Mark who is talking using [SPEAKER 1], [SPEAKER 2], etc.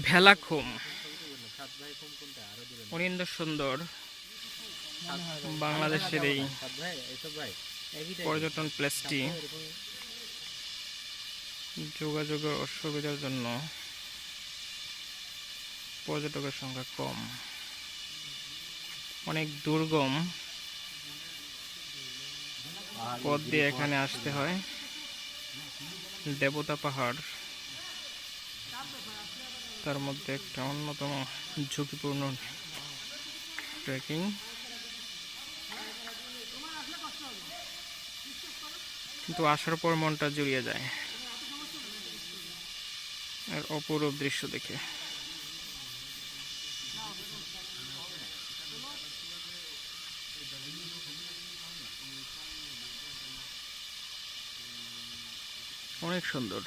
[SPEAKER 1] ভেলাখুম অনিন্দ সুন্দর বাংলাদেশের এই পর্যটন প্লেসটি যোগাযোগের অসুবিধার জন্য পর্যটকের সংখ্যা কম, অনেক দুর্গম পথ দিয়ে এখানে আসতে হয়। দেবতা পাহাড় তার মধ্যে একটা অন্যতম ঝুঁকিপূর্ণ ট্রেকিং। কিন্তু আসার পর মনটা জুড়িয়ে যায় আর অপরূপ দৃশ্য দেখে। অনেক সুন্দর।